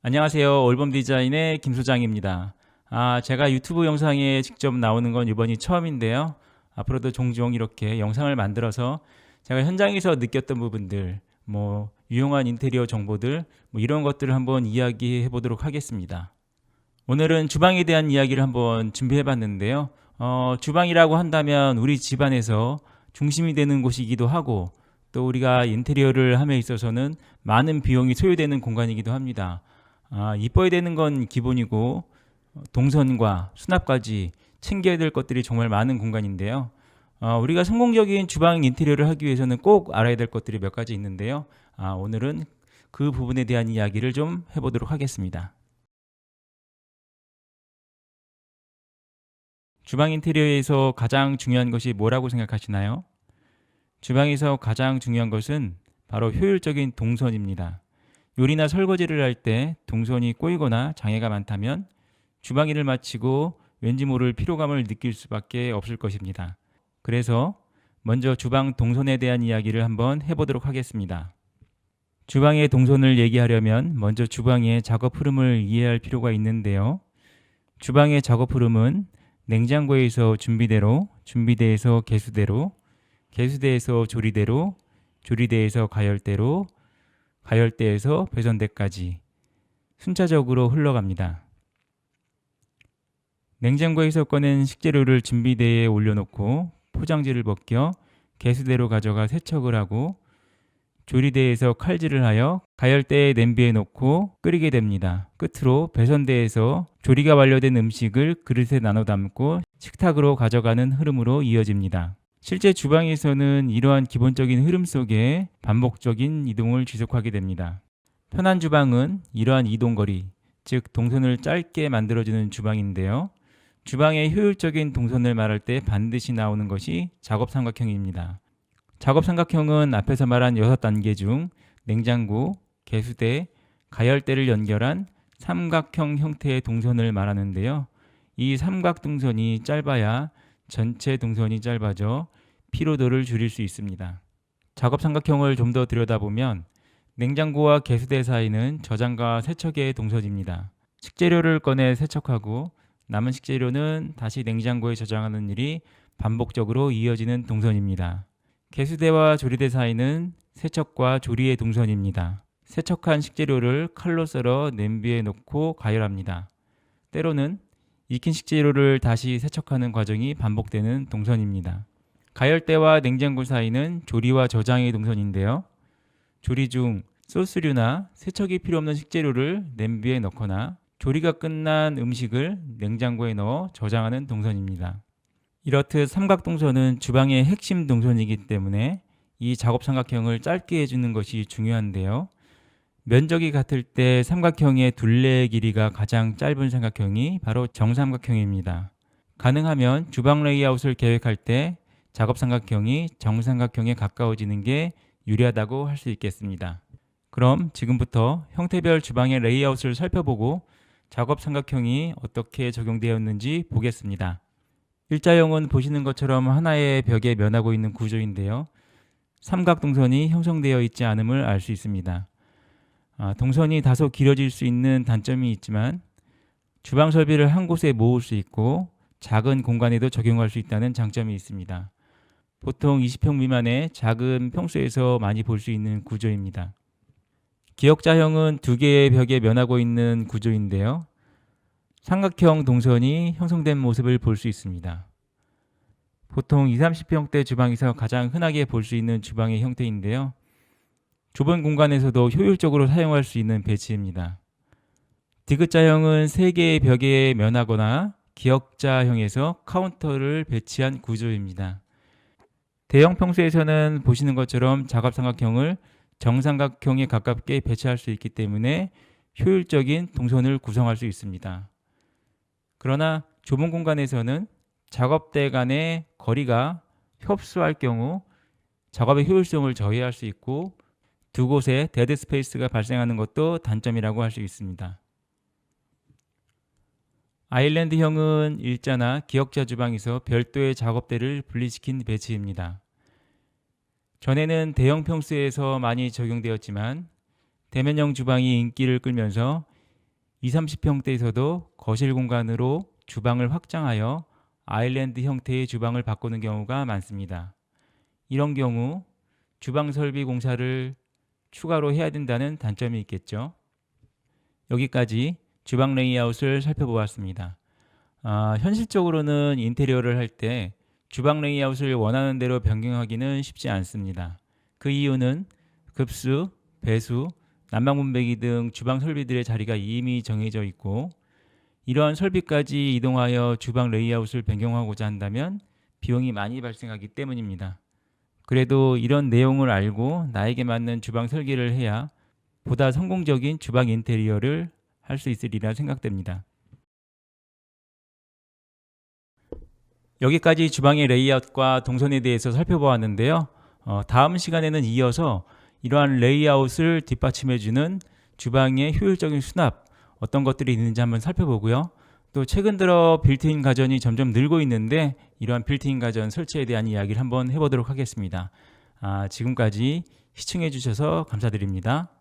안녕하세요. 올봄 디자인의 김 소장입니다. 제가 유튜브 영상에 직접 나오는 건 이번이 처음인데요. 앞으로도 종종 이렇게 영상을 만들어서 제가 현장에서 느꼈던 부분들, 유용한 인테리어 정보들, 이런 것들을 한번 이야기해 보도록 하겠습니다. 오늘은 주방에 대한 이야기를 한번 준비해 봤는데요. 주방이라고 한다면 우리 집안에서 중심이 되는 곳이기도 하고, 또 우리가 인테리어를 함에 있어서는 많은 비용이 소요되는 공간이기도 합니다. 이뻐야 되는 건 기본이고 동선과 수납까지 챙겨야 될 것들이 정말 많은 공간인데요. 우리가 성공적인 주방 인테리어를 하기 위해서는 꼭 알아야 될 것들이 몇 가지 있는데요. 오늘은 그 부분에 대한 이야기를 좀 해보도록 하겠습니다. 주방 인테리어에서 가장 중요한 것이 뭐라고 생각하시나요? 주방에서 가장 중요한 것은 바로 효율적인 동선입니다. 요리나 설거지를 할 때 동선이 꼬이거나 장애가 많다면 주방 일을 마치고 왠지 모를 피로감을 느낄 수밖에 없을 것입니다. 그래서 먼저 주방 동선에 대한 이야기를 한번 해보도록 하겠습니다. 주방의 동선을 얘기하려면 먼저 주방의 작업 흐름을 이해할 필요가 있는데요. 주방의 작업 흐름은 냉장고에서 준비대로, 준비대에서 개수대로, 개수대에서 조리대로, 조리대에서 가열대로, 가열대에서 배선대까지 순차적으로 흘러갑니다. 냉장고에서 꺼낸 식재료를 준비대에 올려놓고 포장지를 벗겨 개수대로 가져가 세척을 하고 조리대에서 칼질을 하여 가열대에 냄비에 넣고 끓이게 됩니다. 끝으로 배선대에서 조리가 완료된 음식을 그릇에 나눠 담고 식탁으로 가져가는 흐름으로 이어집니다. 실제 주방에서는 이러한 기본적인 흐름 속에 반복적인 이동을 지속하게 됩니다. 편한 주방은 이러한 이동거리, 즉 동선을 짧게 만들어주는 주방인데요. 주방의 효율적인 동선을 말할 때 반드시 나오는 것이 작업삼각형입니다. 작업삼각형은 앞에서 말한 6단계 중 냉장고, 개수대, 가열대를 연결한 삼각형 형태의 동선을 말하는데요. 이 삼각 동선이 짧아야 전체 동선이 짧아져 피로도를 줄일 수 있습니다. 작업 삼각형을 좀 더 들여다보면 냉장고와 개수대 사이는 저장과 세척의 동선입니다. 식재료를 꺼내 세척하고 남은 식재료는 다시 냉장고에 저장하는 일이 반복적으로 이어지는 동선입니다. 개수대와 조리대 사이는 세척과 조리의 동선입니다. 세척한 식재료를 칼로 썰어 냄비에 넣고 가열합니다. 때로는 익힌 식재료를 다시 세척하는 과정이 반복되는 동선입니다. 가열대와 냉장고 사이는 조리와 저장의 동선인데요. 조리 중 소스류나 세척이 필요 없는 식재료를 냄비에 넣거나 조리가 끝난 음식을 냉장고에 넣어 저장하는 동선입니다. 이렇듯 삼각동선은 주방의 핵심 동선이기 때문에 이 작업 삼각형을 짧게 해주는 것이 중요한데요. 면적이 같을 때 삼각형의 둘레의 길이가 가장 짧은 삼각형이 바로 정삼각형입니다. 가능하면 주방 레이아웃을 계획할 때 작업 삼각형이 정삼각형에 가까워지는 게 유리하다고 할 수 있겠습니다. 그럼 지금부터 형태별 주방의 레이아웃을 살펴보고 작업 삼각형이 어떻게 적용되었는지 보겠습니다. 일자형은 보시는 것처럼 하나의 벽에 면하고 있는 구조인데요. 삼각동선이 형성되어 있지 않음을 알 수 있습니다. 동선이 다소 길어질 수 있는 단점이 있지만 주방 설비를 한 곳에 모을 수 있고 작은 공간에도 적용할 수 있다는 장점이 있습니다. 보통 20평 미만의 작은 평수에서 많이 볼 수 있는 구조입니다. 기역자형은 두 개의 벽에 면하고 있는 구조인데요. 삼각형 동선이 형성된 모습을 볼 수 있습니다. 보통 20-30평대 주방에서 가장 흔하게 볼 수 있는 주방의 형태인데요. 좁은 공간에서도 효율적으로 사용할 수 있는 배치입니다. 디귿자형은 세 개의 벽에 면하거나 기역자형에서 카운터를 배치한 구조입니다. 대형 평수에서는 보시는 것처럼 작업삼각형을 정삼각형에 가깝게 배치할 수 있기 때문에 효율적인 동선을 구성할 수 있습니다. 그러나 좁은 공간에서는 작업대 간의 거리가 협소할 경우 작업의 효율성을 저해할 수 있고 두 곳에 데드 스페이스가 발생하는 것도 단점이라고 할 수 있습니다. 아일랜드형은 일자나 기역자 주방에서 별도의 작업대를 분리시킨 배치입니다. 전에는 대형 평수에서 많이 적용되었지만 대면형 주방이 인기를 끌면서 20, 30평대에서도 거실 공간으로 주방을 확장하여 아일랜드 형태의 주방을 바꾸는 경우가 많습니다. 이런 경우 주방 설비 공사를 추가로 해야 된다는 단점이 있겠죠. 여기까지 주방 레이아웃을 살펴보았습니다. 현실적으로는 인테리어를 할 때 주방 레이아웃을 원하는 대로 변경하기는 쉽지 않습니다. 그 이유는 급수, 배수, 난방분배기 등 주방 설비들의 자리가 이미 정해져 있고, 이러한 설비까지 이동하여 주방 레이아웃을 변경하고자 한다면 비용이 많이 발생하기 때문입니다. 그래도 이런 내용을 알고 나에게 맞는 주방 설계를 해야 보다 성공적인 주방 인테리어를 할 수 있으리라 생각됩니다. 여기까지 주방의 레이아웃과 동선에 대해서 살펴보았는데요. 다음 시간에는 이어서 이러한 레이아웃을 뒷받침해주는 주방의 효율적인 수납, 어떤 것들이 있는지 한번 살펴보고요. 또 최근 들어 빌트인 가전이 점점 늘고 있는데 이러한 빌트인 가전 설치에 대한 이야기를 한번 해보도록 하겠습니다. 지금까지 시청해 주셔서 감사드립니다.